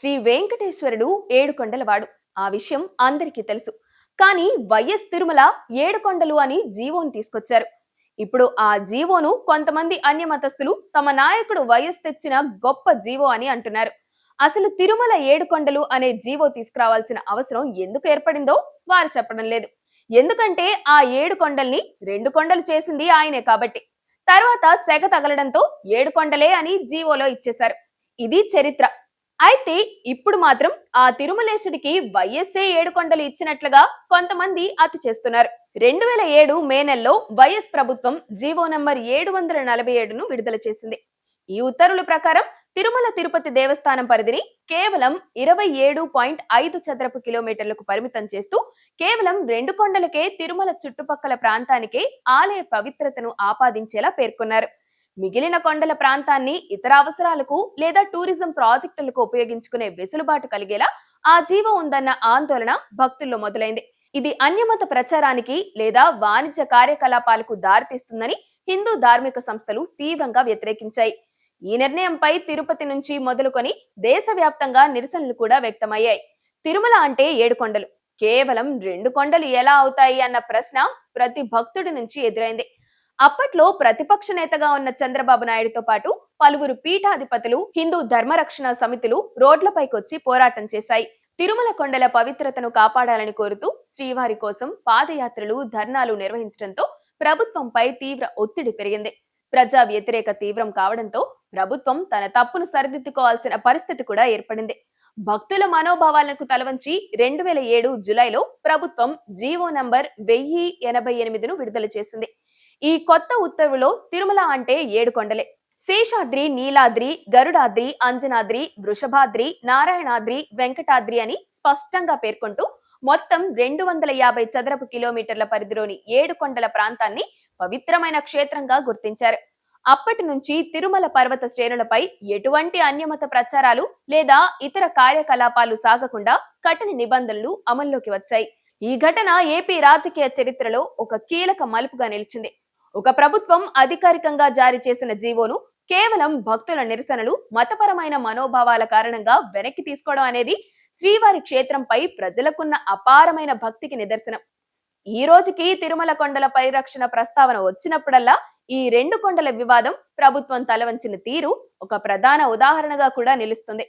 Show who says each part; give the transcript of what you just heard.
Speaker 1: శ్రీ వెంకటేశ్వరుడు ఏడుకొండలవాడు. ఆ విషయం అందరికీ తెలుసు. కానీ వైఎస్ తిరుమల ఏడుకొండలు అని జీవోను తీసుకొచ్చారు. ఇప్పుడు ఆ జీవోను కొంతమంది అన్యమతస్థులు తమ నాయకుడు వైఎస్ తెచ్చిన గొప్ప జీవో అని అంటున్నారు. అసలు తిరుమల ఏడుకొండలు అనే జీవో తీసుకురావాల్సిన అవసరం ఎందుకు ఏర్పడిందో వారు చెప్పడం లేదు. ఎందుకంటే ఆ ఏడు కొండల్ని రెండు కొండలు చేసింది ఆయనే కాబట్టి. తర్వాత సెగ తగలడంతో ఏడుకొండలే అని జీవోలో ఇచ్చేశారు. ఇది చరిత్ర. అయితే ఇప్పుడు మాత్రం ఆ తిరుమలేశుడికి వైఎస్ఏ ఏడుకొండలు ఇచ్చినట్లుగా కొంతమంది అతి చేస్తున్నారు. 2007 మే నెలలో వైఎస్ ప్రభుత్వం జీవో నంబర్ 747ను విడుదల చేసింది. ఈ ఉత్తర్వుల ప్రకారం తిరుమల తిరుపతి దేవస్థానం పరిధిని కేవలం 27.5 చదరపు కిలోమీటర్లకు పరిమితం చేస్తూ కేవలం రెండు కొండలకే తిరుమల చుట్టుపక్కల ప్రాంతానికే ఆలయ పవిత్రతను ఆపాదించేలా పేర్కొన్నారు. మిగిలిన కొండల ప్రాంతాన్ని ఇతర అవసరాలకు లేదా టూరిజం ప్రాజెక్టులకు ఉపయోగించుకునే వెసులుబాటు కలిగేలా ఆ జీవో ఉందన్న ఆందోళన భక్తుల్లో మొదలైంది. ఇది అన్యమత ప్రచారానికి లేదా వాణిజ్య కార్యకలాపాలకు దారితీస్తుందని హిందూ ధార్మిక సంస్థలు తీవ్రంగా వ్యతిరేకించాయి. ఈ నిర్ణయంపై తిరుపతి నుంచి మొదలుకొని దేశవ్యాప్తంగా నిరసనలు కూడా వ్యక్తమయ్యాయి. తిరుమల అంటే ఏడు కొండలు, కేవలం రెండు కొండలు ఎలా అవుతాయి అన్న ప్రశ్న ప్రతి భక్తుడి నుంచి ఎదురైంది. అప్పట్లో ప్రతిపక్ష నేతగా ఉన్న చంద్రబాబు నాయుడుతో పాటు పలువురు పీఠాధిపతులు, హిందూ ధర్మరక్షణ సమితులు రోడ్లపైకొచ్చి పోరాటం చేశాయి. తిరుమల కొండల పవిత్రతను కాపాడాలని కోరుతూ శ్రీవారి కోసం పాదయాత్రలు, ధర్నాలు నిర్వహించడంతో ప్రభుత్వంపై తీవ్ర ఒత్తిడి పెరిగింది. ప్రజా వ్యతిరేక తీవ్రం కావడంతో ప్రభుత్వం తన తప్పును సరిదిద్దుకోవాల్సిన పరిస్థితి కూడా ఏర్పడింది. భక్తుల మనోభావాలకు తలవంచి 2007 జులైలో ప్రభుత్వం జీవో నంబర్ 1088ను విడుదల చేసింది. ఈ కొత్త ఉత్తర్వులో తిరుమల అంటే ఏడు కొండలే. శేషాద్రి, నీలాద్రి, గరుడాద్రి, అంజనాద్రి, వృషభాద్రి, నారాయణాద్రి, వెంకటాద్రి అని స్పష్టంగా పేర్కొంటూ మొత్తం 250 చదరపు కిలోమీటర్ల పరిధిలోని ఏడు కొండల ప్రాంతాన్ని పవిత్రమైన క్షేత్రంగా గుర్తించారు. అప్పటి నుంచి తిరుమల పర్వత శ్రేణులపై ఎటువంటి అన్యమత ప్రచారాలు లేదా ఇతర కార్యకలాపాలు సాగకుండా కఠిన నిబంధనలు అమల్లోకి వచ్చాయి. ఈ ఘటన ఏపీ రాజకీయ చరిత్రలో ఒక కీలక మలుపుగా నిలిచింది. ఒక ప్రభుత్వం అధికారికంగా జారీ చేసిన జీవోను కేవలం భక్తుల నిరసనలు, మతపరమైన మనోభావాల కారణంగా వెనక్కి తీసుకోవడం అనేది శ్రీవారి క్షేత్రంపై ప్రజలకున్న అపారమైన భక్తికి నిదర్శనం. ఈ రోజుకి తిరుమల కొండల పరిరక్షణ ప్రస్తావన వచ్చినప్పుడల్లా ఈ రెండు కొండల వివాదం ప్రభుత్వం తలవంచిన తీరు ఒక ప్రధాన ఉదాహరణగా కూడా నిలుస్తుంది.